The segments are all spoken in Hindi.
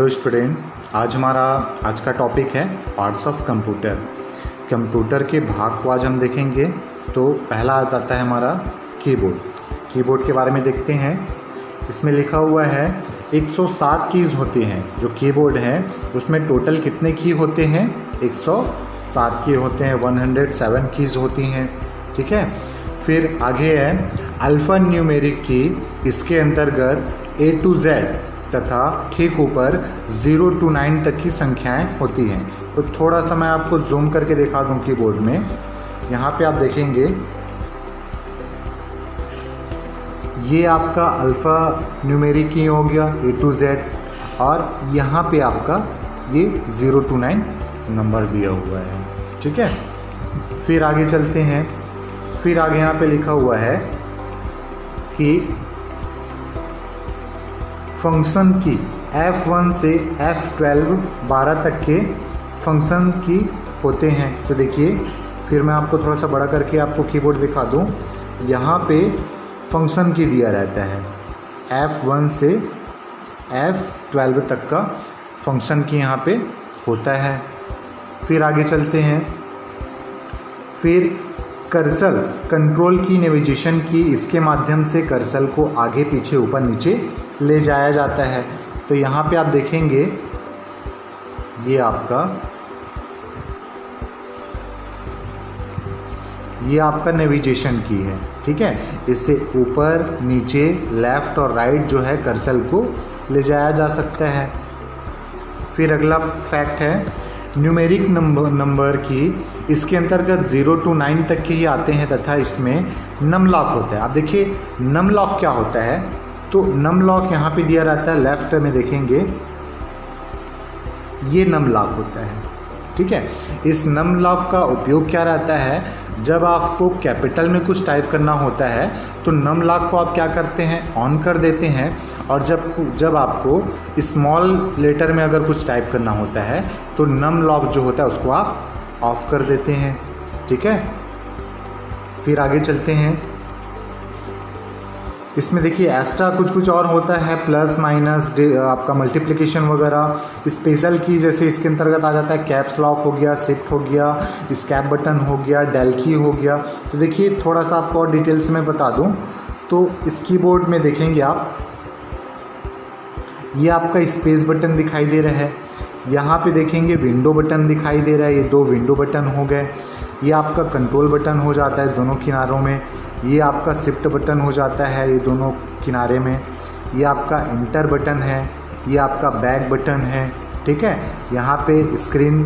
हेलो स्टूडेंट, आज का टॉपिक है पार्ट्स ऑफ कंप्यूटर। कंप्यूटर के भाग को आज हम देखेंगे। तो पहला आ जाता है हमारा कीबोर्ड। कीबोर्ड के बारे में देखते हैं। इसमें लिखा हुआ है 107 कीज़ होती हैं। जो कीबोर्ड है उसमें टोटल कितने की होते हैं? 107 की होते हैं, 107 कीज़ होती हैं। ठीक है। फिर आगे है अल्फ़ा न्यूमेरिक की। इसके अंतर्गत A to Z तथा ठीक ऊपर 0 to 9 तक की संख्याएं होती हैं। तो थोड़ा सा मैं आपको जूम करके दिखा दूं कीबोर्ड में। यहाँ पे आप देखेंगे ये आपका अल्फ़ा न्यूमेरिक की हो गया A to Z, और यहाँ पे आपका ये 0 to 9 नंबर दिया हुआ है। ठीक है। फिर आगे चलते हैं। फिर आगे यहाँ पे लिखा हुआ है कि फंक्शन की F1 से F12 12 तक के फंक्शन की होते हैं। तो देखिए, फिर मैं आपको थोड़ा सा बड़ा करके आपको कीबोर्ड दिखा दूं। यहाँ पे फंक्शन की दिया रहता है F1 से F12 तक का फंक्शन की यहाँ पे होता है। फिर आगे चलते हैं। फिर कर्सर कंट्रोल की नेविगेशन की, इसके माध्यम से कर्सर को आगे पीछे ऊपर नीचे ले जाया जाता है। तो यहाँ पे आप देखेंगे ये आपका नेविगेशन की है। ठीक है। इससे ऊपर नीचे लेफ़्ट और राइट जो है कर्सर को ले जाया जा सकता है। फिर अगला फैक्ट है न्यूमेरिक नंबर की। इसके अंतर्गत 0 to 9 तक के ही आते हैं तथा इसमें नम लॉक होता है। आप देखिए नम लॉक क्या होता है। तो नम लॉक यहाँ पे दिया रहता है, लेफ्ट में देखेंगे ये नम लॉक होता है। ठीक है। इस नम लॉक का उपयोग क्या रहता है? जब आपको कैपिटल में कुछ टाइप करना होता है तो नम लॉक को आप क्या करते हैं? ऑन कर देते हैं। और जब आपको स्मॉल लेटर में अगर कुछ टाइप करना होता है तो नम लॉक जो होता है उसको आप ऑफ कर देते हैं। ठीक है। फिर आगे चलते हैं। इसमें देखिए एक्स्ट्रा कुछ और होता है, प्लस माइनस आपका मल्टीप्लिकेशन वगैरह। स्पेशल की जैसे इसके अंतर्गत आ जाता है कैप्स लॉक हो गया, शिफ्ट हो गया, स्कैप बटन हो गया, डेल की हो गया। तो देखिए थोड़ा सा आपको और डिटेल्स में बता दूं तो इस कीबोर्ड में देखेंगे आप, ये आपका स्पेस बटन दिखाई दे रहा है। यहाँ पे देखेंगे विंडो बटन दिखाई दे रहा है, ये 2 विंडो बटन हो गए। ये आपका कंट्रोल बटन हो जाता है दोनों किनारों में। ये आपका शिफ्ट बटन हो जाता है ये दोनों किनारे में। ये आपका इंटर बटन है। ये आपका बैक बटन है। ठीक है। यहाँ पे स्क्रीन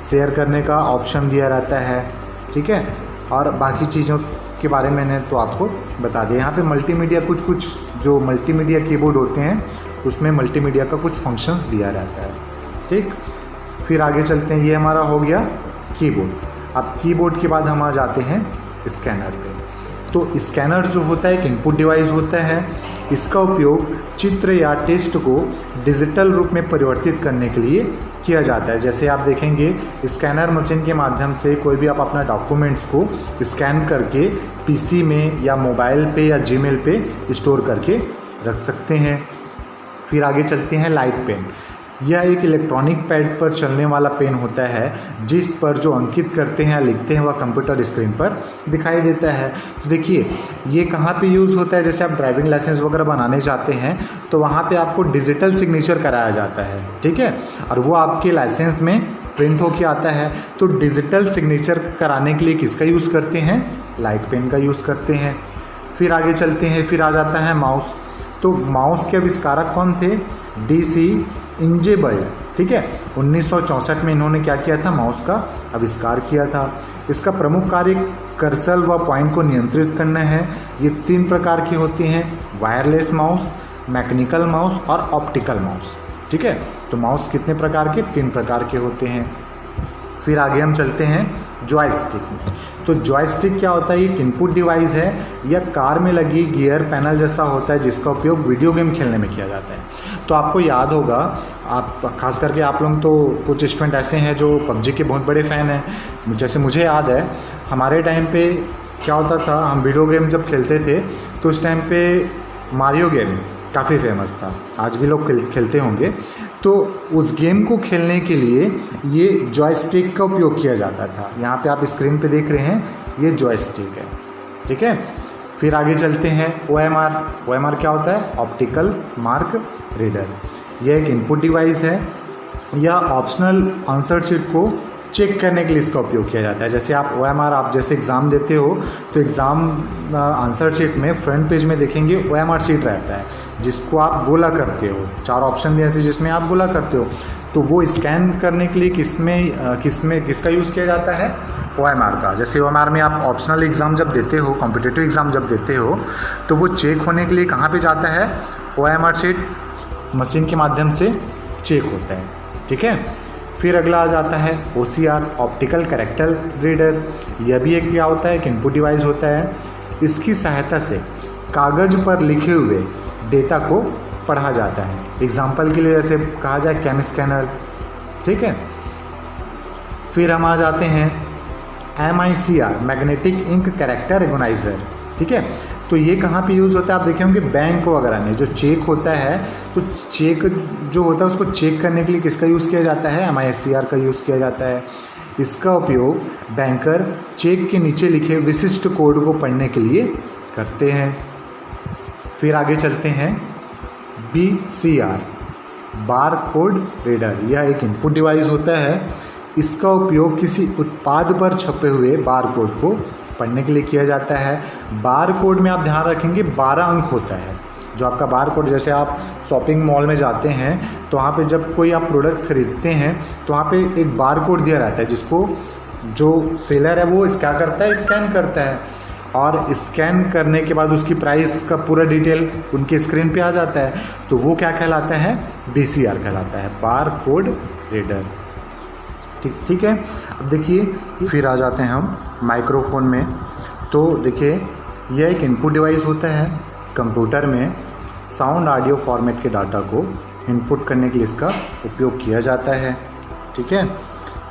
शेयर करने का ऑप्शन दिया रहता है। ठीक है। और बाकी चीज़ों के बारे में मैंने तो आपको बता दिया। यहाँ पे मल्टीमीडिया कुछ जो मल्टीमीडिया कीबोर्ड होते हैं उसमें मल्टीमीडिया का कुछ फंक्शंस दिया रहता है। ठीक। फिर आगे चलते हैं। ये हमारा हो गया कीबोर्ड। अब कीबोर्ड के बाद हम आ जाते हैं स्कैनर पे। तो स्कैनर जो होता है एक इनपुट डिवाइस होता है। इसका उपयोग चित्र या टेक्स्ट को डिजिटल रूप में परिवर्तित करने के लिए किया जाता है। जैसे आप देखेंगे स्कैनर मशीन के माध्यम से कोई भी आप अपना डॉक्यूमेंट्स को स्कैन करके पीसी में या मोबाइल पे या जीमेल पे स्टोर करके रख सकते हैं। फिर आगे चलते हैं लाइट पेन। यह एक इलेक्ट्रॉनिक पैड पर चलने वाला पेन होता है जिस पर जो अंकित करते हैं या लिखते हैं वह कंप्यूटर स्क्रीन पर दिखाई देता है। तो देखिए ये कहाँ पे यूज़ होता है? जैसे आप ड्राइविंग लाइसेंस वगैरह बनाने जाते हैं तो वहाँ पे आपको डिजिटल सिग्नेचर कराया जाता है। ठीक है। और वो आपके लाइसेंस में प्रिंट होके आता है। तो डिजिटल सिग्नेचर कराने के लिए किसका यूज़ करते हैं? लाइट पेन का यूज़ करते हैं। फिर आगे चलते हैं। फिर आ जाता है माउस। तो माउस के आविष्कारक कौन थे? DC इंजेबर्ट। ठीक है। 1964 में इन्होंने क्या किया था? माउस का आविष्कार किया था। इसका प्रमुख कार्य कर्सर व पॉइंट को नियंत्रित करना है। ये 3 प्रकार के होते हैं, वायरलेस माउस, मैकेनिकल माउस और ऑप्टिकल माउस। ठीक है। तो माउस कितने प्रकार के? 3 प्रकार के होते हैं। फिर आगे हम चलते हैं जॉयस्टिक। तो जॉयस्टिक क्या होता है? एक इनपुट डिवाइस है या कार में लगी गियर पैनल जैसा होता है जिसका उपयोग वीडियो गेम खेलने में किया जाता है। तो आपको याद होगा, आप खास करके आप लोग तो कुछ स्टूडेंट ऐसे हैं जो PUBG के बहुत बड़े फ़ैन हैं। जैसे मुझे याद है हमारे टाइम पे क्या होता था, हम वीडियो गेम जब खेलते थे तो उस टाइम पे मारियो गेम काफ़ी फेमस था, आज भी लोग खेलते होंगे। तो उस गेम को खेलने के लिए ये जॉयस्टिक का उपयोग किया जाता था। यहाँ पे आप स्क्रीन पे देख रहे हैं, ये जॉयस्टिक है, ठीक है। फिर आगे चलते हैं OMR। OMR क्या होता है? Optical mark reader. यह एक इनपुट डिवाइस है। यह ऑप्शनल आंसर शीट को चेक करने के लिए इसका उपयोग किया जाता है। जैसे आप OMR आप जैसे एग्ज़ाम देते हो तो एग्ज़ाम आंसर शीट में फ्रंट पेज में देखेंगे OMR शीट रहता है, जिसको आप गोला करते हो। 4 ऑप्शन दिए रहते हैं जिसमें आप गोला करते हो। तो वो स्कैन करने के लिए किसका यूज़ किया जाता है? OMR का। जैसे OMR में आप ऑप्शनल एग्ज़ाम जब देते हो, कॉम्पिटिटिव एग्ज़ाम जब देते हो, तो वो चेक होने के लिए कहाँ पे जाता है? OMR शीट मशीन के माध्यम से चेक होता है, ठीक है। फिर अगला आ जाता है OCR, ऑप्टिकल कैरेक्टर रीडर। यह भी एक क्या होता है? एक इनपुट डिवाइस होता है। इसकी सहायता से कागज़ पर लिखे हुए डेटा को पढ़ा जाता है। एग्जाम्पल के लिए जैसे कहा जाए कैम स्कैनर, ठीक है। फिर हम आ जाते हैं MICR, magnetic ink character recogniser, ठीक है। तो ये कहाँ पे यूज़ होता है? आप देखे होंगे बैंक वगैरह में जो चेक होता है, तो चेक जो होता है उसको चेक करने के लिए किसका यूज़ किया जाता है? MICR का यूज़ किया जाता है। इसका उपयोग बैंकर चेक के नीचे लिखे विशिष्ट कोड को पढ़ने के लिए करते हैं। फिर आगे चलते हैं BCR, बार कोड रीडर। यह एक इनपुट डिवाइस होता है। इसका उपयोग किसी उत्पाद पर छपे हुए बार कोड को पढ़ने के लिए किया जाता है। बार कोड में आप ध्यान रखेंगे 12 अंक होता है। जो आपका बार कोड, जैसे आप शॉपिंग मॉल में जाते हैं तो वहाँ पे जब कोई आप प्रोडक्ट खरीदते हैं तो वहाँ पे एक बार कोड दिया रहता है, जिसको जो सेलर है वो क्या करता है? स्कैन करता है, और स्कैन करने के बाद उसकी प्राइस का पूरा डिटेल उनके स्क्रीन पे आ जाता है। तो वो क्या कहलाता है? BCR कहलाता है, बार कोड रीडर, ठीक है। अब देखिए, फिर आ जाते हैं हम माइक्रोफोन में। तो देखिए, यह एक इनपुट डिवाइस होता है। कंप्यूटर में साउंड ऑडियो फॉर्मेट के डाटा को इनपुट करने के लिए इसका उपयोग किया जाता है, ठीक है।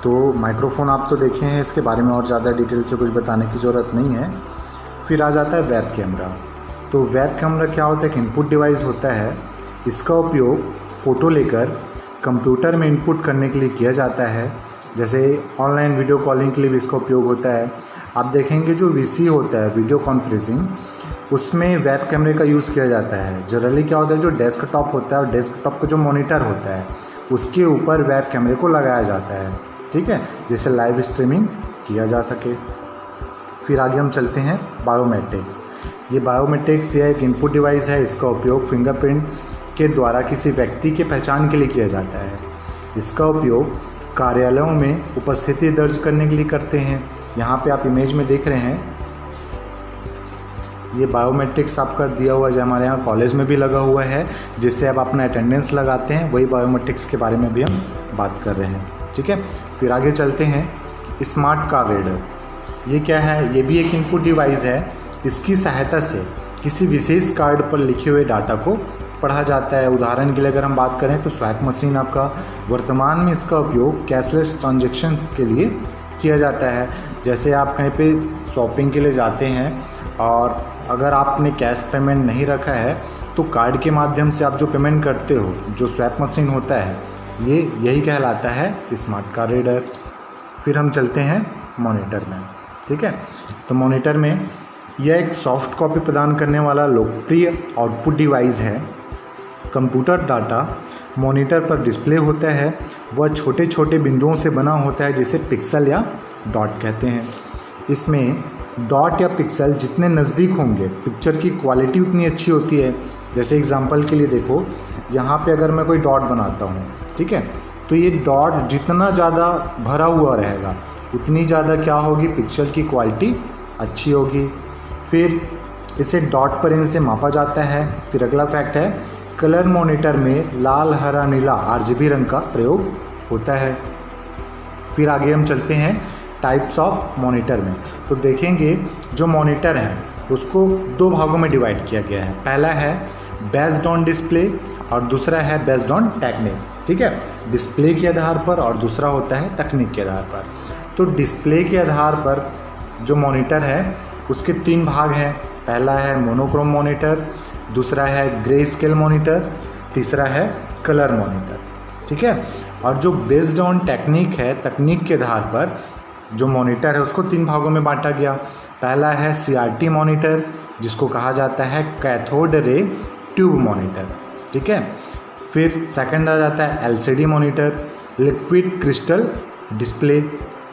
तो माइक्रोफोन आप तो देखे हैं, इसके बारे में और ज़्यादा डिटेल से कुछ बताने की ज़रूरत नहीं है। फिर आ जाता है वेब कैमरा। तो वेब कैमरा क्या होता है? एक इनपुट डिवाइस होता है। इसका उपयोग फ़ोटो लेकर कंप्यूटर में इनपुट करने के लिए किया जाता है। जैसे ऑनलाइन वीडियो कॉलिंग के लिए भी इसका उपयोग होता है। आप देखेंगे जो VC होता है, वीडियो कॉन्फ्रेंसिंग, उसमें वेब कैमरे का यूज़ किया जाता है। जनरली क्या होता है, जो डेस्कटॉप होता है और डेस्कटॉप का जो मॉनिटर होता है उसके ऊपर वेब कैमरे को लगाया जाता है, ठीक है, जिससे लाइव स्ट्रीमिंग किया जा सके। फिर आगे हम चलते हैं बायोमेट्रिक्स। ये बायोमेट्रिक्स यह एक इनपुट डिवाइस है। इसका उपयोग फिंगरप्रिंट के द्वारा किसी व्यक्ति के पहचान के लिए किया जाता है। इसका उपयोग कार्यालयों में उपस्थिति दर्ज करने के लिए करते हैं। यहाँ पे आप इमेज में देख रहे हैं, ये बायोमेट्रिक्स आपका दिया हुआ जो हमारे यहाँ कॉलेज में भी लगा हुआ है, जिससे आप अपना अटेंडेंस लगाते हैं। वही बायोमेट्रिक्स के बारे में भी हम बात कर रहे हैं, ठीक है। फिर आगे चलते हैं स्मार्ट कार रीडर। ये क्या है? ये भी एक इनपुट डिवाइस है। इसकी सहायता से किसी विशेष कार्ड पर लिखे हुए डाटा को पढ़ा जाता है। उदाहरण के लिए अगर हम बात करें तो स्वैप मशीन आपका, वर्तमान में इसका उपयोग कैशलेस ट्रांजैक्शन के लिए किया जाता है। जैसे आप कहीं पे शॉपिंग के लिए जाते हैं और अगर आपने कैश पेमेंट नहीं रखा है तो कार्ड के माध्यम से आप जो पेमेंट करते हो, जो स्वैप मशीन होता है, यही कहलाता है स्मार्ट कार रीडर। फिर हम चलते हैं मॉनिटर में, ठीक है। तो मॉनिटर में यह एक सॉफ्ट कॉपी प्रदान करने वाला लोकप्रिय आउटपुट डिवाइस है। कंप्यूटर डाटा मॉनिटर पर डिस्प्ले होता है। वह छोटे छोटे बिंदुओं से बना होता है, जिसे पिक्सल या डॉट कहते हैं। इसमें डॉट या पिक्सल जितने नज़दीक होंगे, पिक्चर की क्वालिटी उतनी अच्छी होती है। जैसे एग्जांपल के लिए देखो, यहाँ पे अगर मैं कोई डॉट बनाता हूँ, ठीक है, तो ये डॉट जितना ज़्यादा भरा हुआ रहेगा उतनी ज़्यादा क्या होगी? पिक्चर की क्वालिटी अच्छी होगी। फिर इसे डॉट पर इनसे मापा जाता है। फिर अगला फैक्ट है, कलर मॉनिटर में लाल, हरा, नीला RGB रंग का प्रयोग होता है। फिर आगे हम चलते हैं टाइप्स ऑफ मॉनिटर में। तो देखेंगे जो मॉनिटर है उसको 2 भागों में डिवाइड किया गया है। पहला है बेस्ड ऑन डिस्प्ले और दूसरा है बेस्ड ऑन टेक्निक, ठीक है, डिस्प्ले के आधार पर, और दूसरा होता है तकनीक के आधार पर। तो डिस्प्ले के आधार पर जो मॉनिटर है उसके 3 भाग हैं। पहला है मोनोक्रोम मॉनिटर, दूसरा है ग्रे स्केल मॉनिटर, तीसरा है कलर मॉनिटर। ठीक है, और जो बेस्ड ऑन टेक्निक है, तकनीक के आधार पर जो मॉनिटर है उसको 3 भागों में बांटा गया। पहला है CRT मॉनिटर, जिसको कहा जाता है कैथोड रे ट्यूब मॉनिटर। ठीक है, फिर सेकंड आ जाता है LCD monitor, liquid crystal display.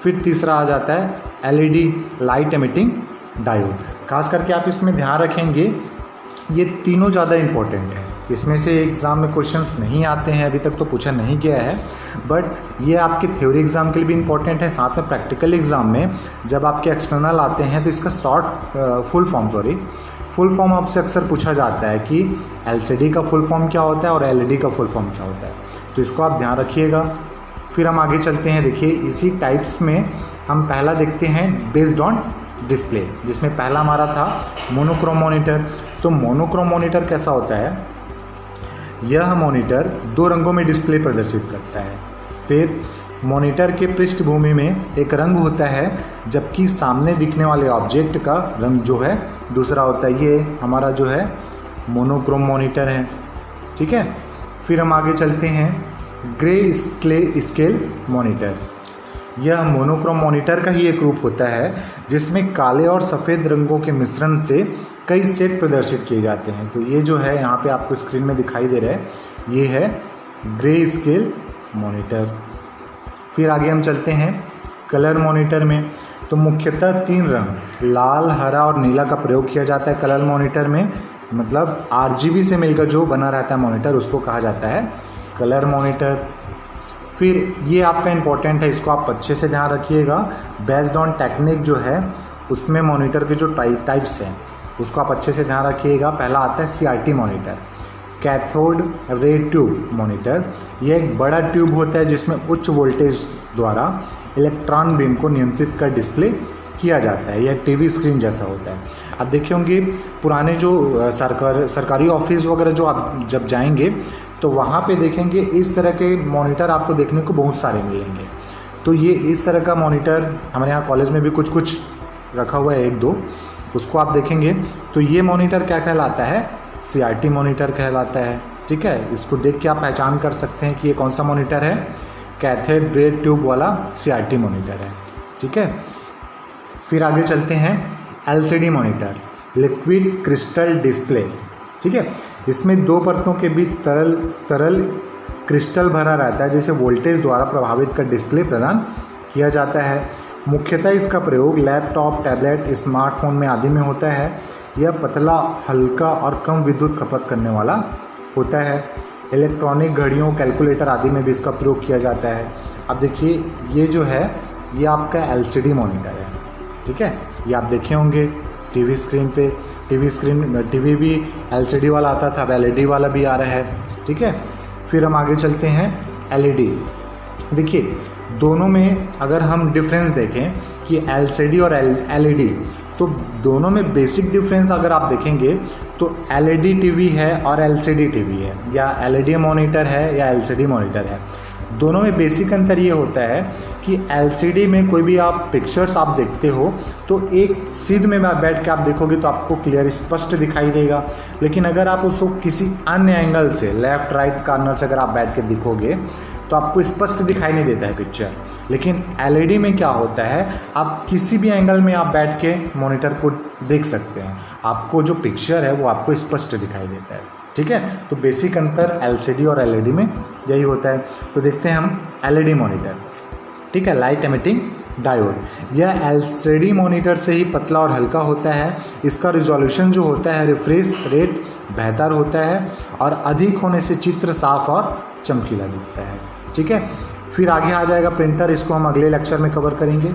फिर तीसरा आ जाता है LED लाइट एमिटिंग डायोड। खास करके आप इसमें ध्यान रखेंगे, ये तीनों ज़्यादा इम्पोर्टेंट है। इसमें से एग्ज़ाम में क्वेश्चंस नहीं आते हैं, अभी तक तो पूछा नहीं गया है, बट ये आपके थ्योरी एग्ज़ाम के लिए भी इम्पोर्टेंट है। साथ में प्रैक्टिकल एग्ज़ाम में जब आपके एक्सटर्नल आते हैं तो इसका फुल फॉर्म आपसे अक्सर पूछा जाता है कि LCD का फुल फॉर्म क्या होता है और LED का फुल फॉर्म क्या होता है, तो इसको आप ध्यान रखिएगा। फिर हम आगे चलते हैं। देखिए, इसी टाइप्स में हम पहला देखते हैं बेस्ड ऑन डिस्प्ले, जिसमें पहला हमारा था मोनोक्रोम मॉनिटर। तो मोनोक्रोम मॉनिटर कैसा होता है? यह मॉनिटर 2 रंगों में डिस्प्ले प्रदर्शित करता है। फिर मॉनिटर के पृष्ठभूमि में एक रंग होता है, जबकि सामने दिखने वाले ऑब्जेक्ट का रंग जो है दूसरा होता है। ये हमारा जो है मोनोक्रोम मॉनिटर है। ठीक है, फिर हम आगे चलते हैं ग्रे स्केल मॉनिटर। यह मोनोक्रोम मॉनिटर का ही एक रूप होता है, जिसमें काले और सफ़ेद रंगों के मिश्रण से कई सेट प्रदर्शित किए जाते हैं। तो ये जो है यहाँ पे आपको स्क्रीन में दिखाई दे रहा है, ये है ग्रे स्केल मॉनिटर। फिर आगे हम चलते हैं कलर मॉनिटर में। तो मुख्यतः 3 रंग लाल, हरा और नीला का प्रयोग किया जाता है कलर मॉनिटर में। मतलब RGB से मिलकर जो बना रहता है मॉनिटर, उसको कहा जाता है कलर मॉनिटर। फिर ये आपका इम्पोर्टेंट है, इसको आप अच्छे से ध्यान रखिएगा। बेस्ड ऑन टेक्निक जो है उसमें मॉनिटर के जो टाइप्स हैं उसको आप अच्छे से ध्यान रखिएगा। पहला आता है CRT monitor, cathode ray tube monitor. यह एक बड़ा ट्यूब होता है जिसमें उच्च वोल्टेज द्वारा इलेक्ट्रॉन बीम को नियंत्रित कर डिस्प्ले किया जाता है। यह टीवी स्क्रीन जैसा होता है। आप देखे होंगे पुराने जो सरकारी ऑफिस वगैरह जो आप जब जाएंगे तो वहाँ पे देखेंगे इस तरह के मॉनिटर आपको देखने को बहुत सारे मिलेंगे। तो ये इस तरह का मॉनिटर हमारे यहाँ कॉलेज में भी कुछ रखा हुआ है, 1-2, उसको आप देखेंगे। तो ये मॉनिटर क्या कहलाता है? CRT मॉनिटर कहलाता है। ठीक है, इसको देख के आप पहचान कर सकते हैं कि ये कौन सा मॉनिटर है। कैथोड रे ट्यूब वाला CRT मॉनिटर है। ठीक है, फिर आगे चलते हैं LCD monitor, liquid crystal display. ठीक है, इसमें 2 परतों के बीच तरल क्रिस्टल भरा रहता है, जिसे वोल्टेज द्वारा प्रभावित कर डिस्प्ले प्रदान किया जाता है। मुख्यतः इसका प्रयोग लैपटॉप, टैबलेट, स्मार्टफोन में आदि में होता है। यह पतला, हल्का और कम विद्युत खपत करने वाला होता है। इलेक्ट्रॉनिक घड़ियों, कैलकुलेटर आदि में भी इसका प्रयोग किया जाता है। अब देखिए, ये जो है ये आपका LCD मॉनिटर है। ठीक है, ये आप देखे होंगे टीवी स्क्रीन पे। टीवी भी LCD वाला आता था, अब LED वाला भी आ रहा है। ठीक है, फिर हम आगे चलते हैं LED। देखिए, दोनों में अगर हम डिफरेंस देखें कि LCD और LED, तो दोनों में बेसिक डिफरेंस अगर आप देखेंगे तो LED टीवी है और LCD टीवी है, या LED मॉनिटर है या LCD मॉनिटर है। दोनों में बेसिक अंतर ये होता है कि LCD में कोई भी आप पिक्चर्स आप देखते हो तो एक सीध में बैठ के आप देखोगे तो आपको क्लियर स्पष्ट दिखाई देगा। लेकिन अगर आप उसको किसी अन्य एंगल से, लेफ़्ट राइट कॉर्नर से अगर आप बैठ के दिखोगे तो आपको स्पष्ट दिखाई नहीं देता है पिक्चर। लेकिन LED में क्या होता है, आप किसी भी एंगल में आप बैठ के मॉनिटर को देख सकते हैं, आपको जो पिक्चर है वो आपको स्पष्ट दिखाई देता है। ठीक है, तो बेसिक अंतर LCD और LED में यही होता है। तो देखते हैं हम LED मॉनिटर। ठीक है, लाइट एमिटिंग डायोड। यह LCD मॉनिटर से ही पतला और हल्का होता है। इसका रिजोल्यूशन जो होता है, रिफ्रेश रेट बेहतर होता है और अधिक होने से चित्र साफ और चमकीला दिखता है। ठीक है, फिर आगे आ जाएगा प्रिंटर, इसको हम अगले लेक्चर में कवर करेंगे।